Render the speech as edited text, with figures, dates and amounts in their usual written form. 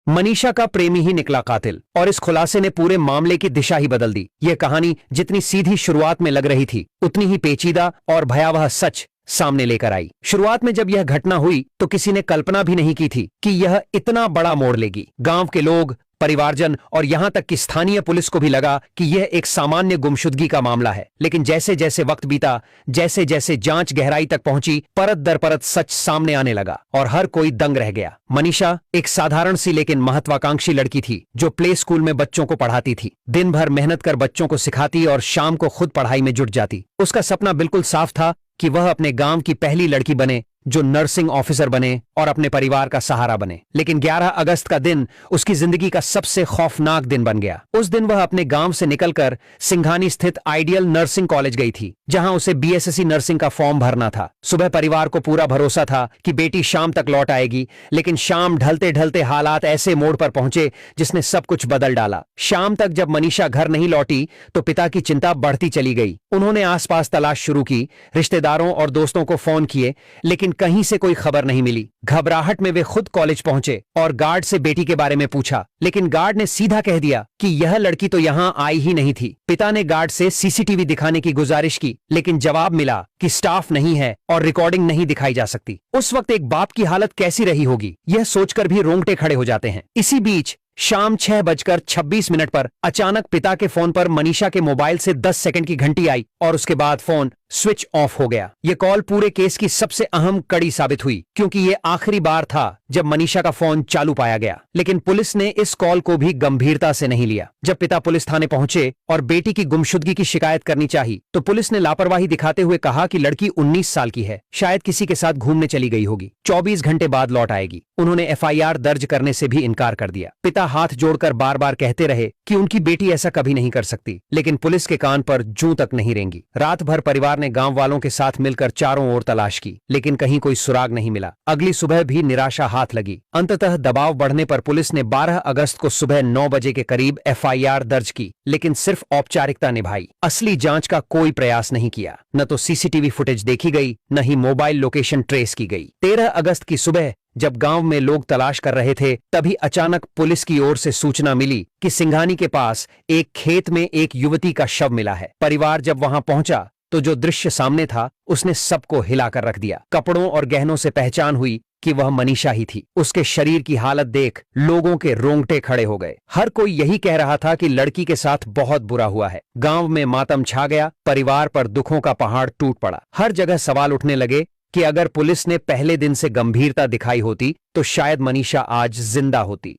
मनीषा का प्रेमी ही निकला कातिल और इस खुलासे ने पूरे मामले की दिशा ही बदल दी। यह कहानी जितनी सीधी शुरुआत में लग रही थी, उतनी ही पेचीदा और भयावह सच सामने लेकर आई। शुरुआत में जब यह घटना हुई तो किसी ने कल्पना भी नहीं की थी कि यह इतना बड़ा मोड़ लेगी। गांव के लोग, परिवारजन और यहां तक कि स्थानीय पुलिस को भी लगा कि यह एक सामान्य गुमशुदगी का मामला है। लेकिन जैसे जैसे वक्त बीता, जैसे जैसे जांच गहराई तक पहुंची, परत दर परत सच सामने आने लगा और हर कोई दंग रह गया। मनीषा एक साधारण सी लेकिन महत्वाकांक्षी लड़की थी जो प्ले स्कूल में बच्चों को पढ़ाती थी। दिन भर मेहनत कर बच्चों को सिखाती और शाम को खुद पढ़ाई में जुट जाती। उसका सपना बिल्कुल साफ था कि वह अपने गांव की पहली लड़की बने जो नर्सिंग ऑफिसर बने और अपने परिवार का सहारा बने। लेकिन 11 अगस्त का दिन उसकी जिंदगी का सबसे खौफनाक दिन बन गया। उस दिन वह अपने गांव से निकलकर सिंघानी स्थित आइडियल नर्सिंग कॉलेज गई थी, जहां उसे बीएसएससी नर्सिंग का फॉर्म भरना था। सुबह परिवार को पूरा भरोसा था कि बेटी शाम तक लौट आएगी, लेकिन शाम ढलते ढलते हालात ऐसे मोड़ पर पहुंचे जिसने सब कुछ बदल डाला। शाम तक जब मनीषा घर नहीं लौटी तो पिता की चिंता बढ़ती चली गई। उन्होंने आसपास तलाश शुरू की, रिश्तेदारों और दोस्तों को फोन किए, लेकिन कहीं से कोई खबर नहीं मिली। घबराहट में वे खुद कॉलेज पहुंचे और गार्ड से बेटी के बारे में पूछा, लेकिन गार्ड ने सीधा कह दिया कि यह लड़की तो यहां आई ही नहीं थी। पिता ने गार्ड से सीसीटीवी दिखाने की गुजारिश की, लेकिन जवाब मिला कि स्टाफ नहीं है और रिकॉर्डिंग नहीं दिखाई जा सकती। उस वक्त एक बाप की हालत कैसी रही होगी, यह सोचकर भी रोंगटे खड़े हो जाते हैं। इसी बीच शाम 6:26 पर अचानक पिता के फोन पर मनीषा के मोबाइल से 10 सेकंड की घंटी आई और उसके बाद फोन स्विच ऑफ हो गया। यह कॉल पूरे केस की सबसे अहम कड़ी साबित हुई, क्योंकि यह आखिरी बार था जब मनीषा का फोन चालू पाया गया। लेकिन पुलिस ने इस कॉल को भी गंभीरता से नहीं लिया। जब पिता पुलिस थाने पहुंचे और बेटी की गुमशुदगी की शिकायत करनी चाहिए तो पुलिस ने लापरवाही दिखाते हुए कहा कि लड़की 19 साल की है, शायद किसी के साथ घूमने चली गई होगी, 24 घंटे बाद लौट आएगी। उन्होंने एफआईआर दर्ज करने से भी इनकार कर दिया। पिता हाथ जोड़कर बार बार कहते रहे कि उनकी बेटी ऐसा कभी नहीं कर सकती, लेकिन पुलिस के कान पर जूं तक नहीं रेंगी। रात भर परिवार ने गांव वालों के साथ मिलकर चारों ओर तलाश की, लेकिन कहीं कोई सुराग नहीं मिला। अगली सुबह भी निराशा हाथ लगी। अंततः दबाव बढ़ने पर पुलिस ने 12 अगस्त को सुबह 9 बजे के करीब एफआईआर दर्ज की, लेकिन सिर्फ औपचारिकता निभाई। असली जांच का कोई प्रयास नहीं किया। न तो सीसीटीवी फुटेज देखी गई, न ही मोबाइल लोकेशन ट्रेस की गई। 13 अगस्त की सुबह जब गांव में लोग तलाश कर रहे थे, तभी अचानक पुलिस की ओर से सूचना मिली कि सिंघानी के पास एक खेत में एक युवती का शव मिला है। परिवार जब वहां पहुंचा तो जो दृश्य सामने था उसने सबको हिलाकर रख दिया। कपड़ों और गहनों से पहचान हुई कि वह मनीषा ही थी। उसके शरीर की हालत देख लोगों के रोंगटे खड़े हो गए। हर कोई यही कह रहा था कि लड़की के साथ बहुत बुरा हुआ है। गांव में मातम छा गया, परिवार पर दुखों का पहाड़ टूट पड़ा। हर जगह सवाल उठने लगे कि अगर पुलिस ने पहले दिन से गंभीरता दिखाई होती तो शायद मनीषा आज जिंदा होती।